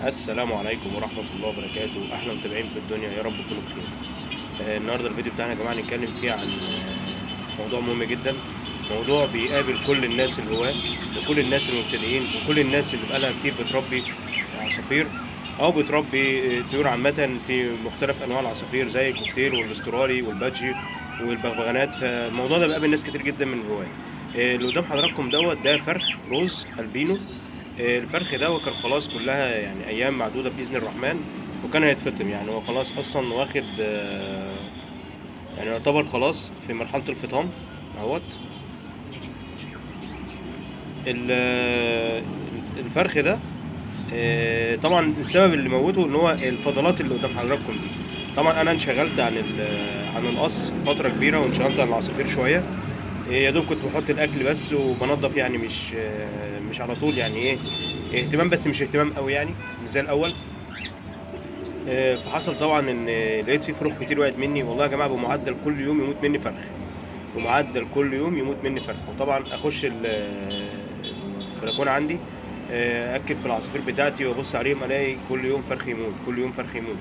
السلام عليكم ورحمة الله وبركاته. أحلى متابعين في الدنيا، يا رب تكونوا بخير. النهاردة الفيديو بتاعنا يا جماعة نتكلم فيه عن موضوع مهم جدا. موضوع بيقابل كل الناس الهواة وكل الناس المبتدئين وكل الناس اللي بقالها كتير بتربي عصافير أو بتربي طيور عامة في مختلف أنواع العصافير زي الكوكتيل والاسترالي والبادجي والبغبغانات. فالموضوع ده بيقابل ناس كتير جدا من الهواة. اللي قدام حضراتكم ده فرخ روز البينو. الفرخ ده وكان خلاص كلها يعني ايام معدوده باذن الرحمن، وكان هيتفطم. يعني هو خلاص اصلا واخد يعني يعتبر خلاص في مرحله الفطام اهوت. الفرخ ده طبعا السبب اللي موته ان هو الفضلات اللي قدام حضراتكم دي. طبعا انا انشغلت عن القص فتره كبيره، وانشغلت عن العصافير شويه. يا دوب كنت بحط الاكل بس وبنضف، يعني مش على طول، يعني ايه، اهتمام بس مش اهتمام قوي، يعني مش زي الاول. فحصل طبعا ان لقيت في فروخ كتير وقعت مني، والله يا جماعه بمعدل كل يوم يموت مني فرخ، ومعدل كل يوم يموت مني فرخ. وطبعا اخش البلكونه عندي، اكل في العصافير بتاعتي وابص عليهم الاقي كل يوم فرخ يموت، كل يوم فرخ يموت،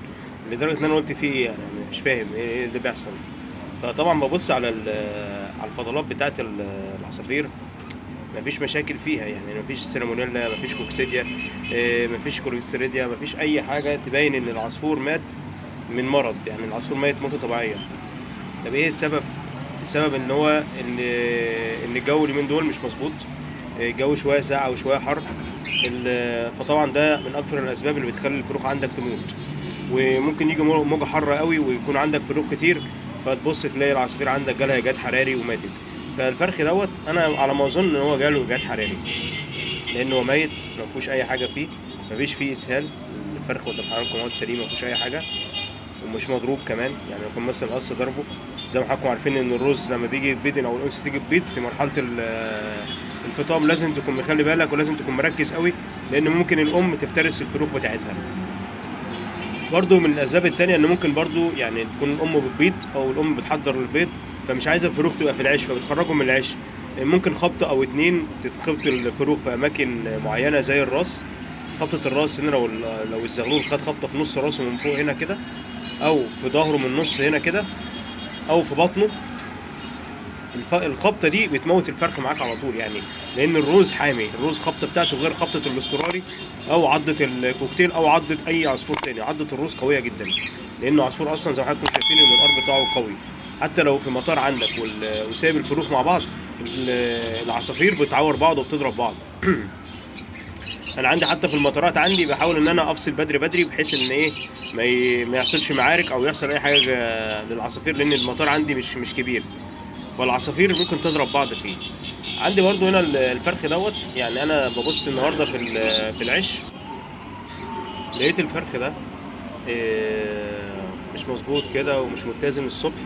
لدرجه ان انا قلت في ايه، يعني مش فاهم ايه اللي بيحصل. فطبعا ببص على الفضلات بتاعت العصافير، مفيش مشاكل فيها، يعني مفيش سالمونيلا، مفيش كوكسيديا، مفيش كوليستيريديا، مفيش اي حاجه تبين ان العصفور مات من مرض، يعني العصفور ميت موته طبيعيه. طب ايه السبب؟ السبب ان هو ان الجو اليومين دول مش مظبوط، الجو شويه ساقع وشويه حر. فطبعا ده من اكثر الاسباب اللي بتخلي الفروخ عندك تموت. وممكن يجي موجة حارة قوي ويكون عندك فروخ كتير، فتبص تلاقي العصافير عندك جالها إجهاد حراري وماتت. فالفرخ دوت انا على ما اظن ان هو جاله إجهاد حراري، لان هو ميت، ما فيهوش اي حاجه فيه، ما فيش فيه اسهال. الفرخ قدام حضراتكم اهوت سليم، ما فيهوش اي حاجه، ومش مضروب كمان. يعني لو كان مثلا القص ضربه، زي ما حضراتكم عارفين ان الرز لما بيجي يتبيض او الانثى تيجي تبيض في مرحله الفطام، لازم تكون مخلي بالك ولازم تكون مركز قوي، لان ممكن الام تفترس الفروخ بتاعتها. برضو من الاسباب التانية ان ممكن برضو يعني تكون الام بتبيض او الام بتحضر البيض، فمش عايزه الفروخ تبقى في العيش فبتخرجهم من العيش. ممكن خبطه او اتنين تتخبط الفروخ في اماكن معينه زي الراس. خبطه الراس هنا، لو الزغلول خد خبطه في نص راسه من فوق هنا كده، او في ظهره من النص هنا كده، او في بطنه، الخبطه دي بتموت الفرخ معاك على طول. يعني لان الروز حامي، الروز خبطه بتاعته غير خبطه الاسترالي او عضه الكوكتيل او عضه اي عصفور تاني. عضه الروز قويه جدا، لانه عصفور اصلا زي ما حضراتكم شايفين المنقار بتاعه قوي. حتى لو في مطار عندك وسايب الفروخ مع بعض، العصافير بتعور بعض وبتضرب بعض. انا عندي حتى في المطارات عندي بحاول ان انا افصل بدري بدري، بحيث ان ايه ما يحصلش معارك او يحصل اي حاجه للعصافير، لان المطار عندي مش كبير، فالعصافير ممكن تضرب بعض فيه. عندي برضو هنا الفرخ دوت. يعني انا ببص النهارده في العش، لقيت الفرخ ده مش مظبوط كده ومش متزن الصبح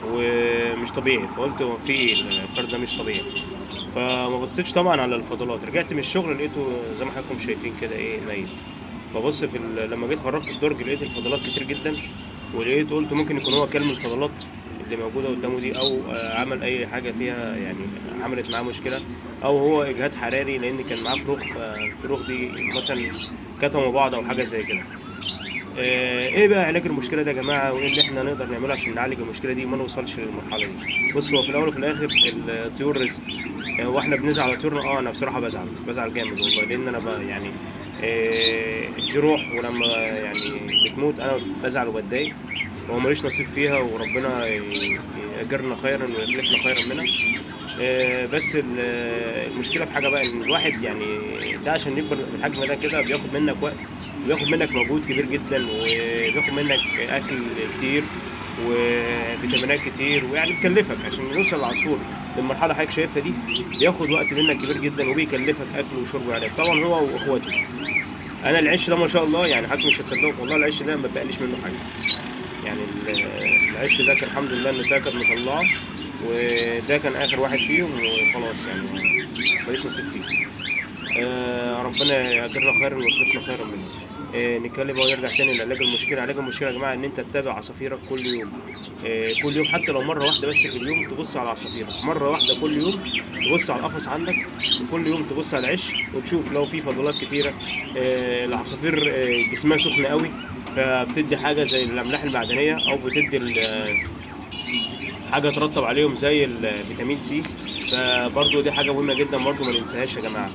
ومش طبيعي. فقلت هو في ايه، الفرخ ده مش طبيعي. فما بصيتش طبعا على الفضلات، رجعت من الشغل لقيته زي ما حضراتكم شايفين كده ايه، ميت. ببص لما جيت خرجت الدرج لقيت الفضلات كتير جدا، ولقيت قلت ممكن يكون هو كلم الفضلات اللي موجوده قدامه دي، او عمل اي حاجه فيها يعني عملت معاه مشكله، او هو اجهاد حراري لان كان معاه فروخ، الفروخ دي مثلا كتموا بعض او حاجه زي كده. ايه بقى علاج المشكله ده يا جماعه، وايه اللي احنا نقدر نعمله عشان نعالج المشكله دي وما نوصلش للمرحله دي؟ بص، هو في الاول وفي الاخر الطيور رزق. واحنا بنزعل على طيورنا، انا بصراحه بزعل جامد والله، لان انا يعني دي روح، ولما يعني بتموت انا بزعل وبتضايق، وهو ماليش نصيب فيها، وربنا يأجرنا خيرا ويخلفنا خيرا منها. بس المشكله في حاجه بقى، ان الواحد يعني ده عشان يكبر بالحجم ده كده بياخد منك وقت، وبياخد منك مجهود كبير جدا، وبياخد منك اكل كتير وفيتامينات كتير، ويعني بيكلفك عشان يوصل العصفور للمرحله اللي حضرتك شايفها دي. بياخد وقت منك كبير جدا، وبيكلفك اكل وشرب وعلاج طبعا هو واخواته. انا العش ده ما شاء الله، يعني حضرتك مش هتصدقوا والله، العش ده ما بقاليش منه حاجه. يعني العش ده كان الحمد لله ان ده كانت مطلعه، وده كان اخر واحد فيهم وخلاص، يعني ماليش نصيب فيه. ربنا يقدرنا خيرا ويخلفنا خيرا منه. نتكلم بقى ونرجع تاني لعلاج المشكله. علاج المشكله يا جماعه ان انت تتابع عصافيرك كل يوم. كل يوم حتى لو مره واحده بس في اليوم تبص على عصافيرك، مره واحده كل يوم تبص على القفص عندك، وكل يوم تبص على العش وتشوف لو في فضلات كتيره. العصافير جسمها سخن قوي، فبتدي حاجه زي الاملاح المعدنيه، او بتدي حاجه ترطب عليهم زي الفيتامين سي. فبرضو دي حاجه مهمه جدا برضو ما ننساهاش يا جماعه.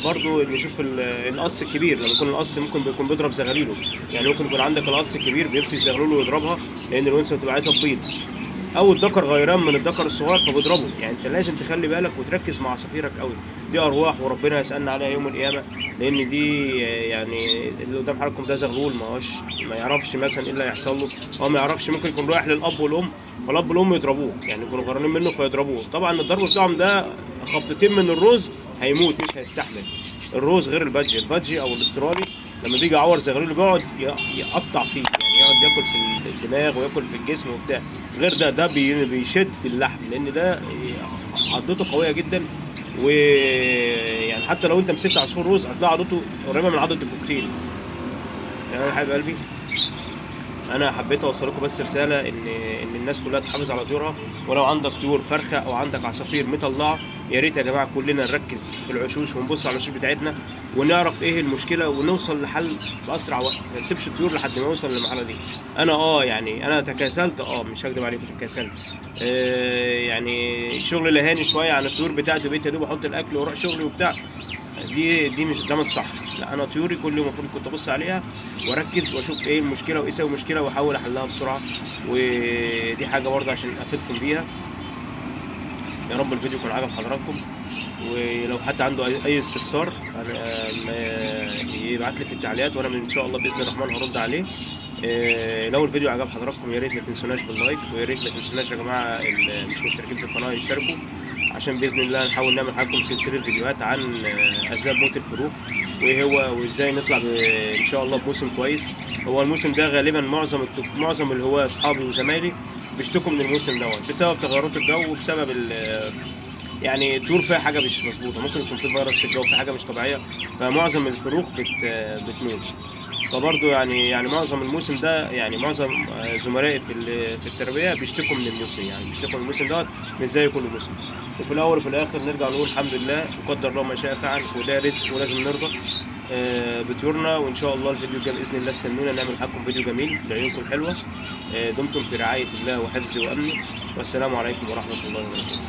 برضو نشوف القص الكبير. لما يكون القص ممكن بيكون بيضرب زغاليله، يعني ممكن يكون عندك القص الكبير بيمسك زغلوله ويضربها، لان الانثى بتبقى عايزه تبيض، او الذكر غيران من الذكر الصغير فبيضربه. يعني انت لازم تخلي بالك وتركز مع عصافيرك قوي. دي ارواح وربنا يسالنا عليها يوم القيامه، لان دي يعني اللي قدام حضراتكم ده زغلول، ما يعرفش مثلا ايه اللي هيحصل له. هو ما يعرفش، ممكن يكون رايح للاب والام، فالاب والام يضربوه، يعني يكونوا غيرانين منه فيضربوه. طبعا الضرب بتاعهم ده خبطتين من الروز هيموت، مش هيستحمل. الروز غير البادجي او الاسترالي، لما بيجي يعور زغلوله بيقعد يقطع فيه، يعني يقعد ياكل في الدماغ وياكل في الجسم وبتاع. غير ده بيشد اللحم، لان ده عضته قويه جدا. ويعني حتى لو انت مسكت عصفور روز هتلاقي عضته قريبه من عضه الكوكتيل. يعني انا حبيب قلبي، انا حبيت اوصل لكم بس رساله ان الناس كلها تحافظ على طيورها. ولو عندك طيور فرخه او عندك عصافير مطلعه، يا ريت يا جماعه كلنا نركز في العشوش ونبص على العشوش بتاعتنا ونعرف ايه المشكله ونوصل لحل باسرع وقت. ما نسيبش الطيور لحد ما يوصل للمرحله دي. انا يعني انا تكاسلت، مش هكدب عليكم، تكاسلت. يعني الشغل لهاني شويه عن الطيور بتاعتي، بقيت يا دوب احط الاكل واروح شغلي وبتاع. دي مش صح. لا، انا طيوري كل يوم المفروض كنت ابص عليها واركز واشوف ايه المشكله وايه سبب المشكله واحاول احلها بسرعه. ودي حاجه برضه عشان افيدكم بيها. يا رب الفيديو يكون عجب حضراتكم. ولو حد عنده اي استفسار يبعت لي في التعليقات، وانا ان شاء الله باذن الرحمن هرد عليه. لو الفيديو عجب حضراتكم يا ريت ما تنسوناش باللايك، ويا ريت ما تنسوناش يا جماعه اللي مش مشتركين في القناه يشتركوا، عشان باذن الله نحاول نعمل لكم سلسله فيديوهات عن اسباب موت الفروخ وايه هو، وازاي نطلع ان شاء الله بموسم كويس. هو الموسم ده غالبا معظم اللي هو اصحابي وزمايلي بيشتكوا من الموسم دوت بسبب تغيرات الجو، وبسبب يعني الطيور فيها حاجه مش مظبوطه، ممكن يكون في فيروس في الجو، في حاجه مش طبيعيه، فمعظم الفروخ بتموت. فبرضه يعني معظم الموسم ده، يعني معظم زملائي في التربيه بيشتكوا من الموسم، يعني بيشتكوا من الموسم دوت مش زي كل موسم. وفي الاول وفي الاخر نرجع نقول الحمد لله وقدر الله ما شاء فعل، وده رزق ولازم نرضى بطيورنا. وان شاء الله الفيديو الجاي باذن الله استنونا نعمل لكم فيديو جميل لعيونكم حلوه. دمتم في رعايه الله وحفظه وامنه، والسلام عليكم ورحمه الله وبركاته.